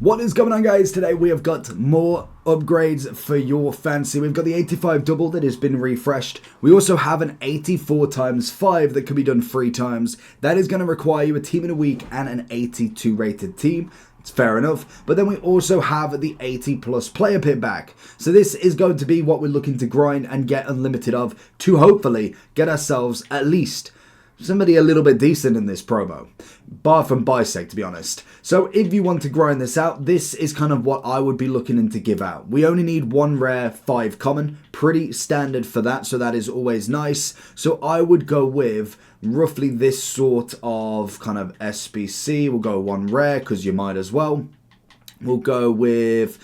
What is going on, guys? Today we have got more upgrades for your fancy. We've got the 85 double that has been refreshed. We also have an 84 times 5 that can be done 3 times. That is going to require you a team in a week and an 82 rated team. It's fair enough. But then we also have the 80 plus player pit back. So this is going to be what we're looking to grind and get unlimited of to hopefully get ourselves at least somebody a little bit decent in this promo. Bar from Bisect, to be honest. So if you want to grind this out, this is kind of what I would be looking in to give out. We only need 1 rare, 5 common. Pretty standard for that, so that is always nice. So I would go with roughly this sort of kind of SBC. We'll go 1 rare, because you might as well. We'll go with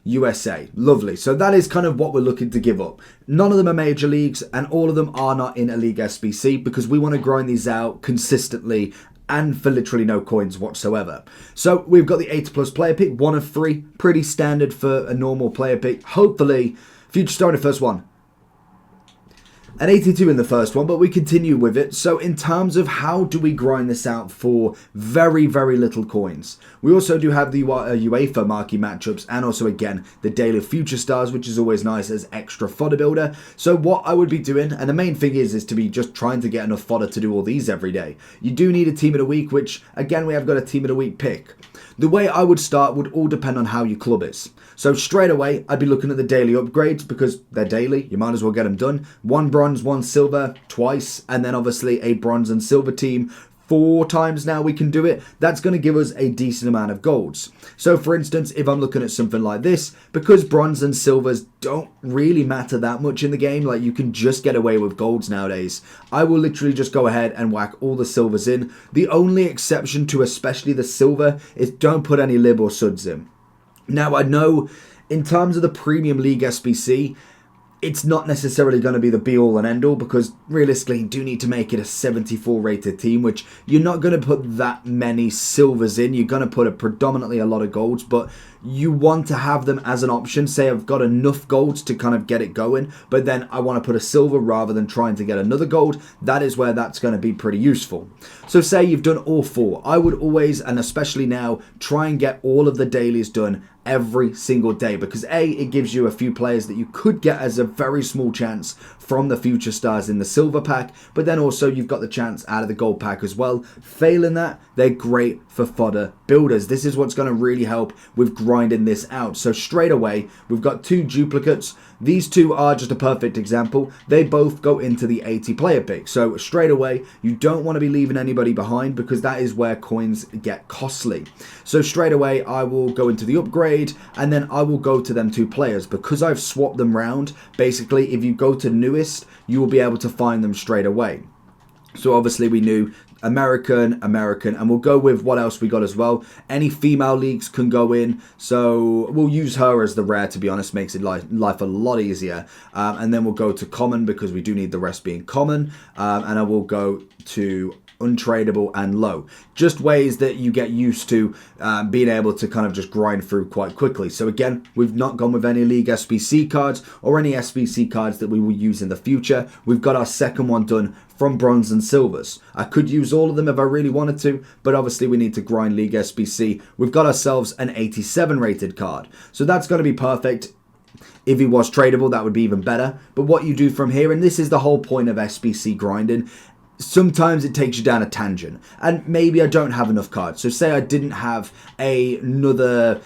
USA. Lovely. So that is kind of what we're looking to give up. None of them are major leagues, and all of them are not in a league SBC, because we want to grind these out consistently and for literally no coins whatsoever. So we've got the 80 plus player pick, 1 of 3. Pretty standard for a normal player pick. Hopefully, future star in the first one. An 82 in the first one, but we continue with it. So in terms of how do we grind this out for very, very little coins, we also do have the UEFA marquee matchups, and also again the daily future stars, which is always nice as extra fodder builder. So what I would be doing, and the main thing is to be just trying to get enough fodder to do all these every day. You do need a team of the week, which again we have got a team of the week pick. The way I would start would all depend on how your club is. So straight away, I'd be looking at the daily upgrades because they're daily. You might as well get them done. 1 bronze, 1 silver, twice. And then obviously a bronze and silver team. 4 times now we can do it. That's going to give us a decent amount of golds. So for instance, if I'm looking at something like this, because bronze and silvers don't really matter that much in the game, like you can just get away with golds nowadays, I will literally just go ahead and whack all the silvers in. The only exception to especially the silver is don't put any lib or suds in. Now I know in terms of the premium league SBC, it's not necessarily going to be the be-all and end-all, because realistically you do need to make it a 74 rated team, which you're not going to put that many silvers in. You're going to put predominantly a lot of golds, but you want to have them as an option. Say I've got enough golds to kind of get it going, but then I want to put a silver rather than trying to get another gold. That is where that's going to be pretty useful. So say you've done all 4. I would always, and especially now, try and get all of the dailies done every single day, because A, it gives you a few players that you could get as a very small chance from the future stars in the silver pack, but then also you've got the chance out of the gold pack as well. Failing that, they're great for fodder builders. This is what's going to really help with grinding this out. So straight away, we've got 2 duplicates. These 2 are just a perfect example. They both go into the 80 player pick. So straight away, you don't want to be leaving anybody behind, because that is where coins get costly. So straight away, I will go into the upgrade, and then I will go to them 2 players. Because I've swapped them round, basically, if you go to newest, you will be able to find them straight away. So obviously we knew American, and we'll go with what else we got as well. Any female leagues can go in, so we'll use her as the rare, to be honest. Makes it life a lot easier. And then we'll go to common, because we do need the rest being common. And I will go to untradeable and low, just ways that you get used to being able to kind of just grind through quite quickly. So again, we've not gone with any league SBC cards or any SBC cards that we will use in the future. We've got our second one done from bronze and silvers. I could use all of them if I really wanted to, but obviously we need to grind league SBC. We've got ourselves an 87 rated card, so that's going to be perfect. If he was tradable, that would be even better. But what you do from here, and this is the whole point of SBC grinding, sometimes it takes you down a tangent, and maybe I don't have enough cards. So say I didn't have another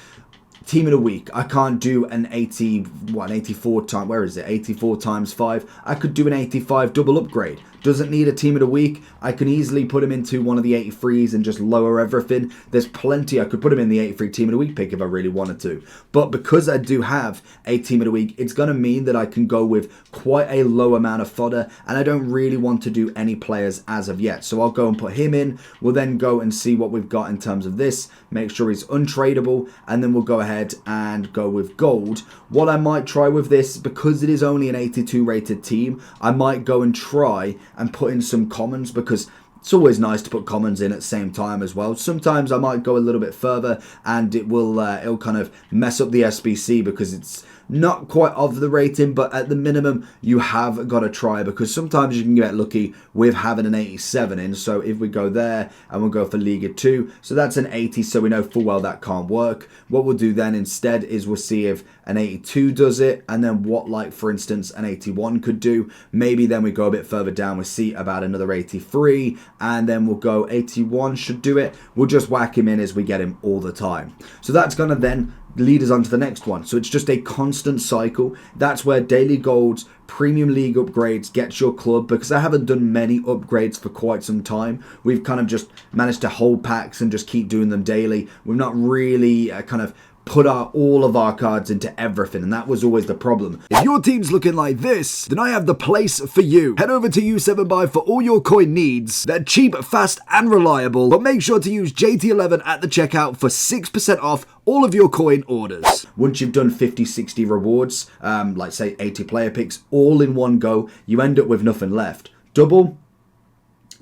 team of the week. I can't do an 84 times, where is it? 84 times 5. I could do an 85 double upgrade. Doesn't need a team of the week. I can easily put him into one of the 83s and just lower everything. There's plenty. I could put him in the 83 team of the week pick if I really wanted to. But because I do have a team of the week, it's going to mean that I can go with quite a low amount of fodder, and I don't really want to do any players as of yet. So I'll go and put him in. We'll then go and see what we've got in terms of this. Make sure he's untradeable, and then we'll go ahead and go with gold. What I might try with this, because it is only an 82 rated team, I might go and try and put in some commons, because it's always nice to put commons in at the same time as well. Sometimes I might go a little bit further, and it'll kind of mess up the SBC, because it's not quite of the rating, but at the minimum, you have got to try, because sometimes you can get lucky with having an 87 in. So if we go there and we'll go for Liga 2, so that's an 80, so we know full well that can't work. What we'll do then instead is we'll see if an 82 does it, and then what, like for instance an 81 could do. Maybe then we go a bit further down, we see about another 83, and then we'll go 81 should do it. We'll just whack him in as we get him all the time. So that's going to then lead us on to the next one. So it's just a constant cycle. That's where daily golds, premium league upgrades gets your club, because I haven't done many upgrades for quite some time. We've kind of just managed to hold packs and just keep doing them daily. We've not really kind of put all of our cards into everything, and that was always the problem. If your team's looking like this, then I have the place for you. Head over to U7Buy for all your coin needs. They're cheap, fast, and reliable, but make sure to use JT11 at the checkout for 6% off all of your coin orders. Once you've done 50, 60 rewards, like say 80 player picks, all in one go, you end up with nothing left. Double,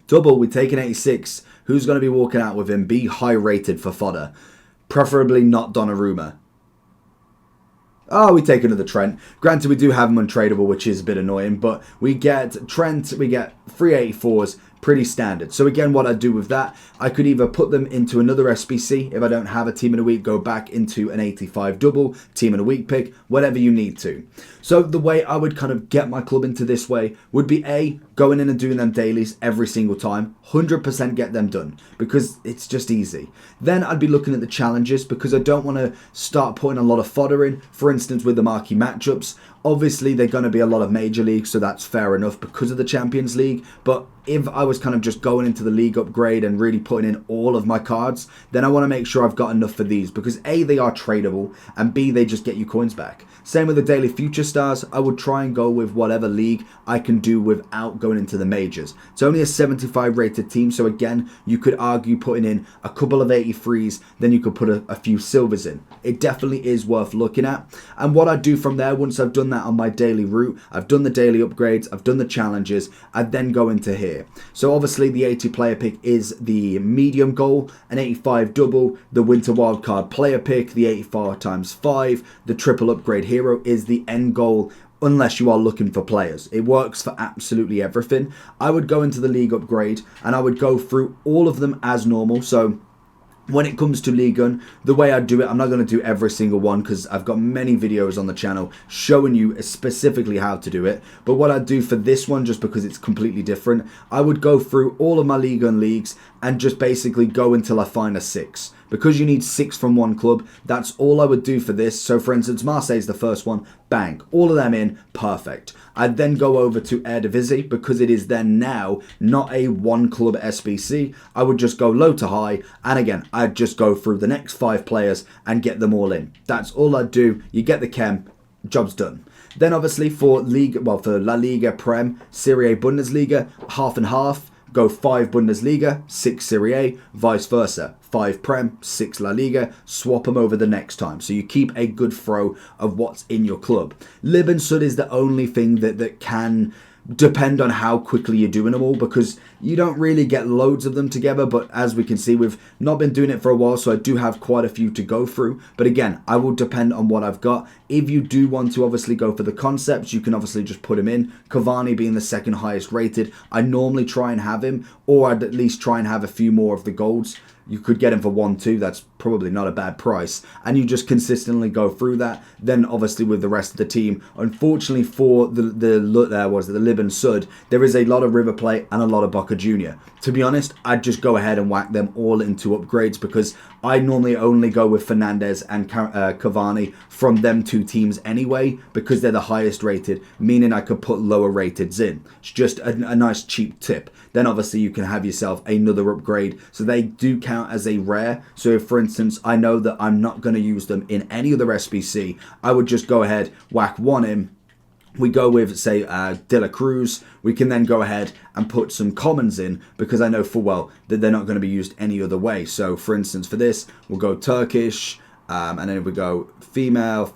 we take an 86. Who's going to be walking out with him? Be high rated for fodder. Preferably not Donnarumma. Oh, we take another Trent. Granted, we do have him untradeable, which is a bit annoying, but we get Trent, we get 384s, pretty standard. So again, what I do with that, I could either put them into another SBC. If I don't have a team in a week, go back into an 85 double, team in a week pick, whatever you need to. So the way I would kind of get my club into this way would be A, going in and doing them dailies every single time, 100% get them done, because it's just easy. Then I'd be looking at the challenges, because I don't want to start putting a lot of fodder in. For instance, with the marquee matchups, obviously they're going to be a lot of major leagues, so that's fair enough because of the Champions League. But if I was kind of just going into the league upgrade and really putting in all of my cards, then I want to make sure I've got enough for these, because A, they are tradable, and B, they just get you coins back. Same with the daily future stars. I would try and go with whatever league I can do without going into the majors. It's only a 75 rated team, so again, you could argue putting in a couple of 83s, then you could put a few silvers in. It definitely is worth looking at. And what I do from there, once I've done that on my daily route, I've done the daily upgrades, I've done the challenges, I then go into here. So obviously the 80 player pick is the medium goal, an 85 double, the winter wildcard player pick, the 84 times 5, the triple upgrade hero is the end goal, unless you are looking for players. It works for absolutely everything. I would go into the league upgrade and I would go through all of them as normal. So when it comes to League Gun, the way I do it, I'm not going to do every single one because I've got many videos on the channel showing you specifically how to do it. But what I do for this one, just because it's completely different, I would go through all of my League Gun leagues and just basically go until I find a 6. Because you need 6 from one club, that's all I would do for this. So for instance, Marseille's the first one, bang, all of them in, perfect. I'd then go over to Eredivisie, because it is then now not a one club SBC. I would just go low to high, and again, I'd just go through the next 5 players and get them all in. That's all I'd do. You get the chem, job's done. Then obviously for La Liga, Prem, Serie A, Bundesliga, half and half. Go 5 Bundesliga, 6 Serie A, vice versa. 5 Prem, 6 La Liga, swap them over the next time. So you keep a good throw of what's in your club. Lib and Sud is the only thing that can depend on how quickly you're doing them all, because you don't really get loads of them together. But as we can see, we've not been doing it for a while, so I do have quite a few to go through. But again, I will depend on what I've got. If you do want to obviously go for the concepts, you can obviously just put him in. Cavani being the second highest rated, I normally try and have him, or I'd at least try and have a few more of the golds. You could get him for 1-2, that's probably not a bad price. And you just consistently go through that. Then obviously with the rest of the team, unfortunately for the Lib and Sud, there is a lot of River Plate and a lot of Boca Junior. To be honest, I'd just go ahead and whack them all into upgrades, because I normally only go with Fernandez and Cavani from them 2 teams anyway, because they're the highest rated, meaning I could put lower rateds in. It's just a nice cheap tip. Then obviously you can have yourself another upgrade, so they do count as a rare. So if, for instance, I know that I'm not going to use them in any other SBC, I would just go ahead, whack one in. We go with, say, De La Cruz. We can then go ahead and put some commons in, because I know full well that they're not going to be used any other way. So for instance, for this, we'll go Turkish, and then we go female,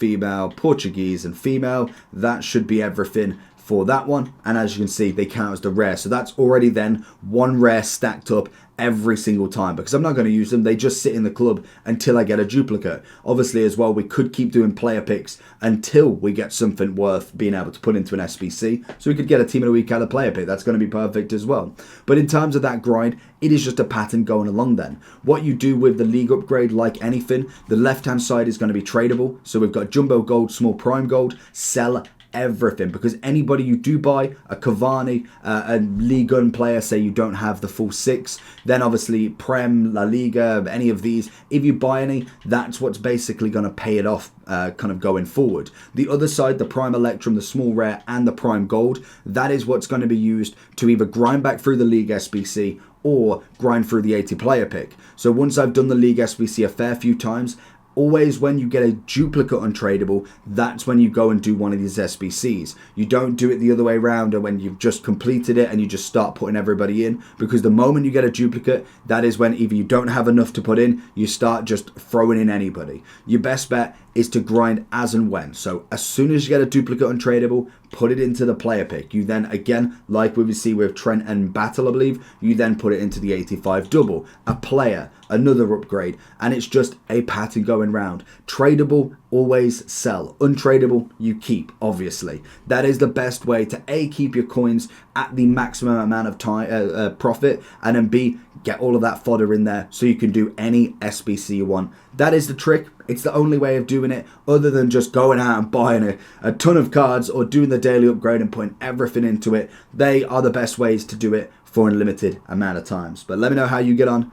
Portuguese, and female. That should be everything for that one. And as you can see, they count as the rare. So that's already then 1 rare stacked up every single time because I'm not going to use them. They just sit in the club until I get a duplicate. Obviously as well, we could keep doing player picks until we get something worth being able to put into an SBC, so we could get a team of the week out of player pick. That's going to be perfect as well. But in terms of that grind, it is just a pattern going along then. What you do with the league upgrade, like anything, the left hand side is going to be tradable. So we've got jumbo gold, small prime gold, sell everything, because anybody you do buy, a Cavani, a Ligue 1 player, say you don't have the full 6, then obviously Prem, La Liga, any of these, if you buy any, that's what's basically going to pay it off kind of going forward. The other side, the Prime Electrum, the small rare, and the Prime Gold, that is what's going to be used to either grind back through the League SBC or grind through the 80 player pick. So once I've done the League SBC a fair few times, always when you get a duplicate untradable, that's when you go and do one of these SBCs. You don't do it the other way around, or when you've just completed it and you just start putting everybody in, because the moment you get a duplicate, that is when either you don't have enough to put in, you start just throwing in anybody. Your best bet is to grind as and when. So as soon as you get a duplicate untradable, put it into the player pick. You then, again, like we would see with Trent and Battle, I believe, you then put it into the 85 double, a player, another upgrade, and it's just a pattern going round. Tradable, always sell. Untradable, you keep, obviously. That is the best way to A, keep your coins at the maximum amount of time profit, and then B, get all of that fodder in there so you can do any SBC you want. That is the trick. It's the only way of doing it, other than just going out and buying a ton of cards or doing the daily upgrade and putting everything into it. They are the best ways to do it for a limited amount of times. But let me know how you get on.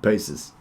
Peace.